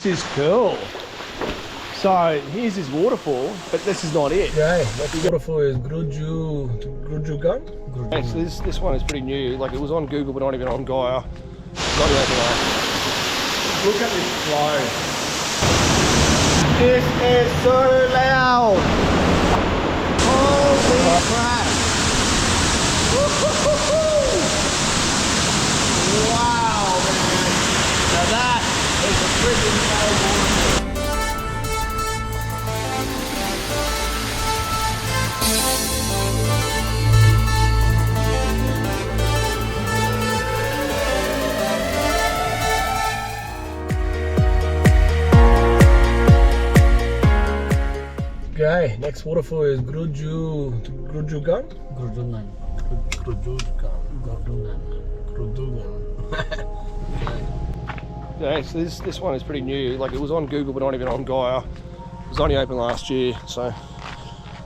This is cool. So here's this waterfall, but this is not it. Yeah, that waterfall is Grudugan. Okay, so this one is pretty new. Like, it was on Google, but not even on Gaia. Not even on. Look at this flow. This is so loud. Holy crap. Wow, man. Now that is a freaking waterfall. Okay, next waterfall is Grudugan. Yeah, so this one is pretty new. Like, it was on Google, but not even on Gaia. It was only open last year. So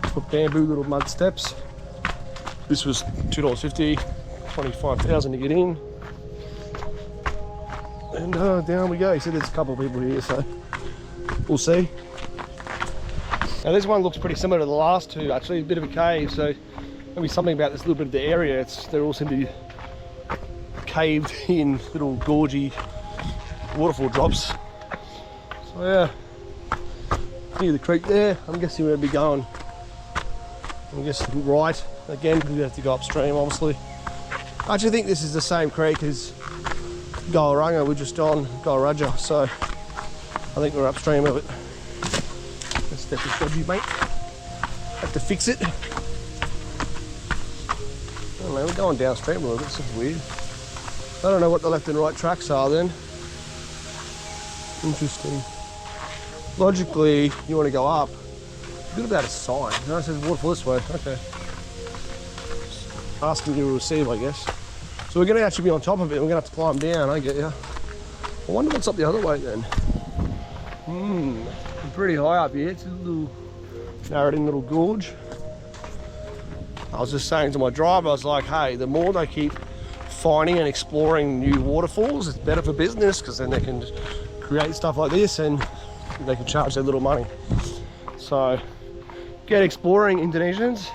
put bamboo little mud steps. This was $2.50, 25,000 to get in. And down we go. He said there's a couple of people here, so we'll see. Now this one looks pretty similar to the last two. Actually, a bit of a cave. So maybe something about this little bit of the area. They all seem to be caved in little gorgy waterfall drops. So yeah, near the creek there. I'm guessing we'll be going, I'm guessing right again, because we have to go upstream obviously. I actually think this is the same creek as Golaranga. We're just on Golaraja, so I think we're upstream of it. This step is dodgy, mate. Have to fix it. I don't know, we're going downstream a little bit. This is weird. I don't know what the left and right tracks are then. Interesting. Logically, you want to go up. Good about a sign. No, it says waterfall this way. Okay. Asking you to receive, I guess. So we're going to actually be on top of it. We're going to have to climb down. I get you. I wonder what's up the other way then. Pretty high up here. It's a little narrowed in little gorge. I was just saying to my driver, I was like, hey, the more they keep finding and exploring new waterfalls, it's better for business, because then they can create stuff like this and they can charge their little money. So get exploring, Indonesians,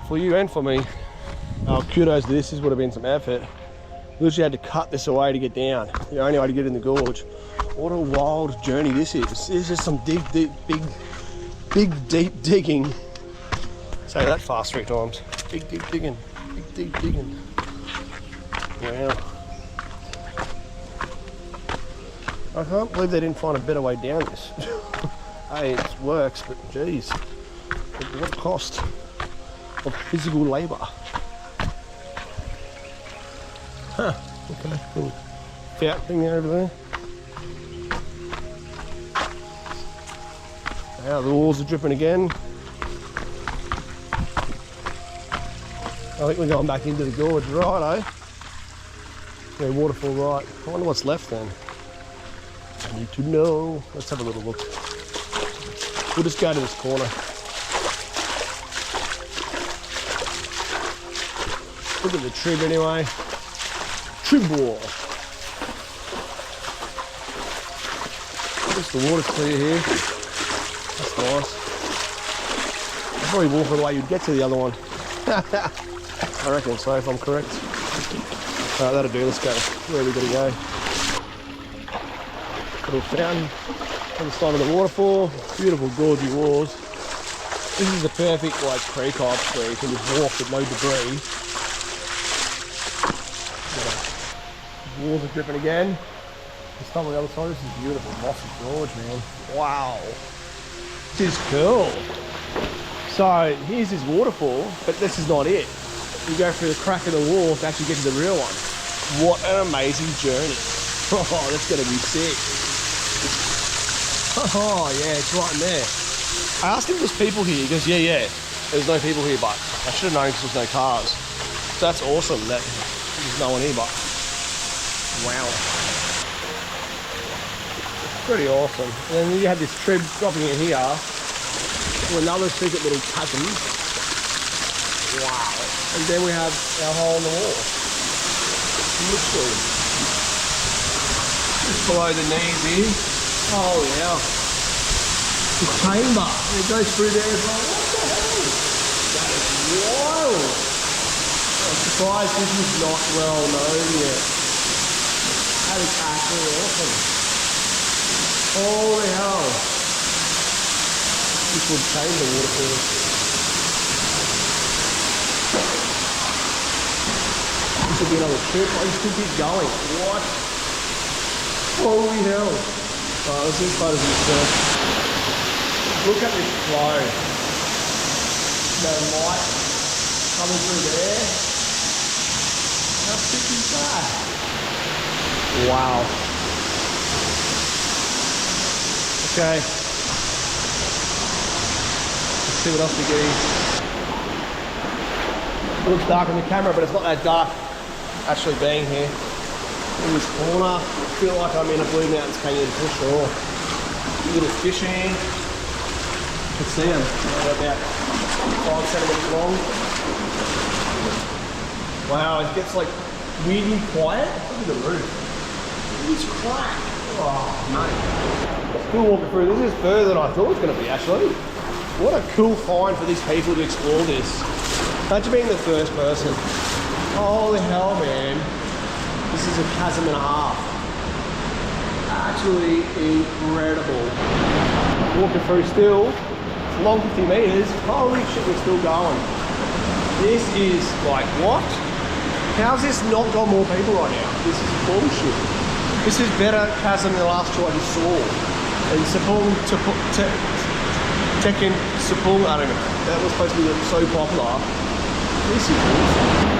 for you and for me. Kudos to this would have been some effort. We literally had to cut this away to get down. The only way to get in the gorge. What a wild journey this is. This is just some big deep digging. Say that fast 3 times. Big deep digging. Big deep digging. Wow. I can't believe they didn't find a better way down this. Hey, it works, but geez, at what cost of physical labour? Huh, okay, cool. Fountain thing there over there. Now the walls are dripping again. I think we're going back into the gorge, right, eh? Yeah, waterfall right. I wonder what's left then. I need to know. Let's have a little look. We'll just go to this corner. Look at the trib anyway. Trib wall. Just the water's clear here. That's nice. I'll probably walk the way you'd get to the other one. I reckon so, if I'm correct. Alright, that'll do. Let's go. Where are we going to go? Little fountain on the side of the waterfall. Beautiful, gorgy walls. This is the perfect like creek hop where you can just walk with no debris. Walls are dripping again. Let's start on the other side. This is beautiful, mossy gorge, man. Wow. This is cool. So here's this waterfall, but this is not it. You go through the crack in the wall to actually get to the real one. What an amazing journey. Oh, that's gonna be sick. Oh yeah, it's right in there. I asked him if there's people here. He goes, yeah, there's no people here, but I should have known because there's no cars. So that's awesome that there's no one here, but wow. Pretty awesome. And then you have this trib dropping in here to another secret little chasm. Wow. And then we have our hole in the wall. Literally. Just below the knees here. Oh yeah. The chamber. It goes through there as well. What the hell? That is wild. I'm surprised this is not well known yet. That is actually awesome. Holy hell. This would change the waterfall. This will be another trip. I just keep going. What? Holy hell. Alright, let's see photos of this first. Look at this flow. The light coming through there. How sick is that? Wow. Okay. Let's see what else we get. It looks dark on the camera, but it's not that dark actually being here. In this corner, I feel like I'm in a Blue Mountains Canyon for sure. A little fishing. You can see them. They're about 5 centimeters long. Wow, it gets like weirdly quiet. Look at the roof. It's crack. Oh, mate. Still walking through. This is further than I thought it was going to be, actually. What a cool find for these people to explore this. Imagine being the first person. Holy hell, man. This is a chasm and a half. Actually incredible. Walking through still. It's a long 50 meters. Holy shit, we're still going. This is like, what? How's this not got more people right now? This is bullshit. This is better chasm than the last two I just saw. And Sepung, Tekken, Sepung, I don't know. That was supposed to be so popular. This is awesome.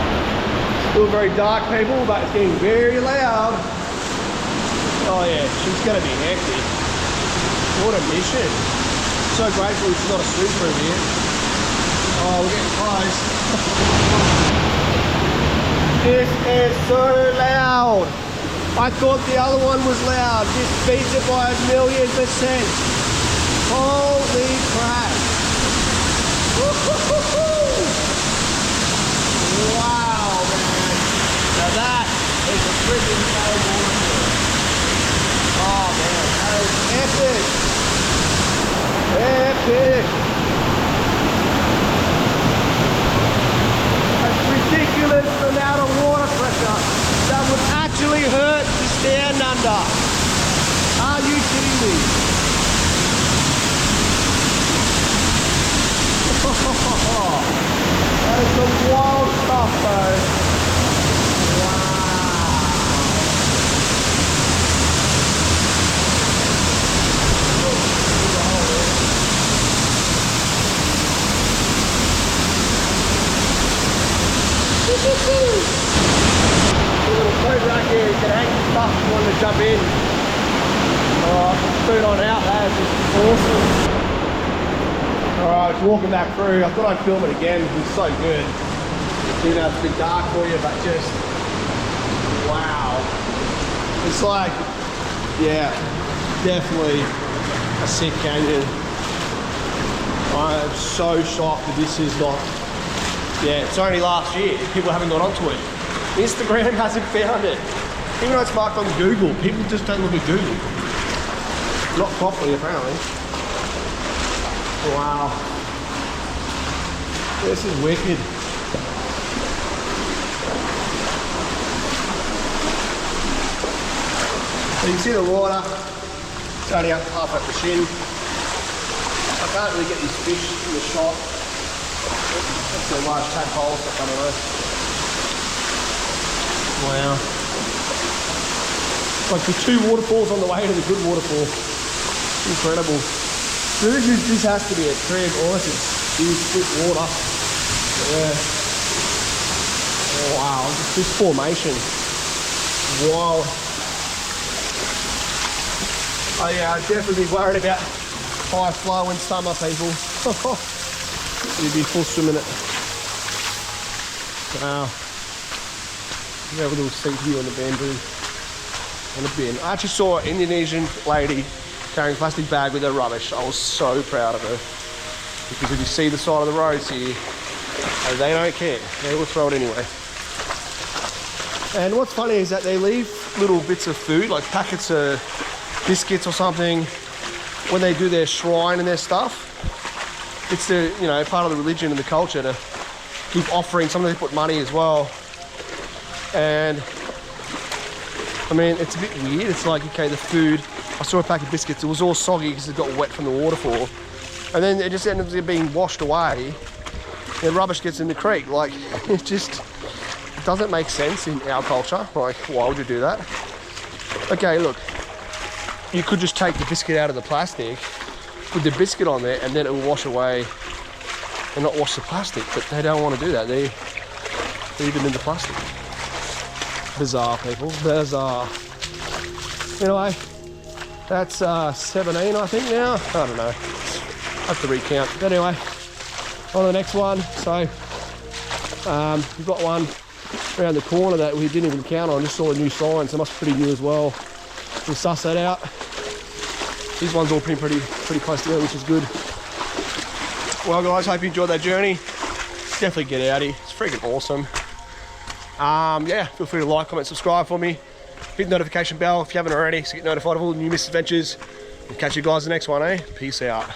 Still very dark, people, but it's getting very loud. Oh yeah, she's gonna be hectic. What a mission. So grateful it's not a swim through here. Oh, we're getting close. This is so loud. I thought the other one was loud. This beats it by 1,000,000%. Holy crap. Wow, man. Now that is a freaking cold waterfall. Oh man, that is epic. Epic. That's ridiculous amount of water pressure that would actually hurt to stand under. Are you kidding me? That is some wild stuff, though. Little boat right here, you can hang stuff if you want to jump in. Oh, boot on out, that is just awesome. Alright, walking back through, I thought I'd film it again, it was so good. You know, it's a bit dark for you, but just, wow. It's like, yeah, definitely a sick canyon. I am so shocked that this is not, yeah, it's only last year, people haven't got onto it. Instagram hasn't found it. Even though it's marked on Google, people just don't look at Google. Not properly, apparently. Wow. This is wicked. So you can see the water. It's only up half at the shin. I can't really get these fish in the shot. That's a large tadpole, so I don't know. Wow. Like the two waterfalls on the way to the good waterfall. Incredible. This has to be a Trib, or this is split water. Yeah. Wow, this formation. Wow. Oh yeah, I'd definitely be worried about high flow in summer, people. You'd be full swimming it. Wow. We have a little seat here on the bamboo. On the bin. I actually saw an Indonesian lady carrying a plastic bag with her rubbish. I was so proud of her. Because if you see the side of the roads here, they don't care. They will throw it anyway. And what's funny is that they leave little bits of food, like packets of biscuits or something when they do their shrine and their stuff. It's the, you know, part of the religion and the culture to keep offering. Sometimes they put money as well. And I mean, it's a bit weird. It's like, okay, the food, I saw a pack of biscuits, it was all soggy because it got wet from the waterfall. And then it just ended up being washed away. And rubbish gets in the creek. Like, it just doesn't make sense in our culture. Like, why would you do that? Okay, look, you could just take the biscuit out of the plastic, put the biscuit on there, and then it will wash away and not wash the plastic. But they don't want to do that. They leave them in the plastic. Bizarre, people, bizarre. Anyway, that's 17, I think now. I don't know. I have to recount. But anyway, on to the next one. So we've got one around the corner that we didn't even count on. Just saw a new sign, so it must be pretty new as well. We'll suss that out. These ones all pretty close together, which is good. Well, guys, hope you enjoyed that journey. Definitely get out here. It's freaking awesome. Yeah, feel free to like, comment, subscribe for me. Hit the notification bell if you haven't already, so get notified of all the new misadventures. We'll catch you guys in the next one, eh? Peace out.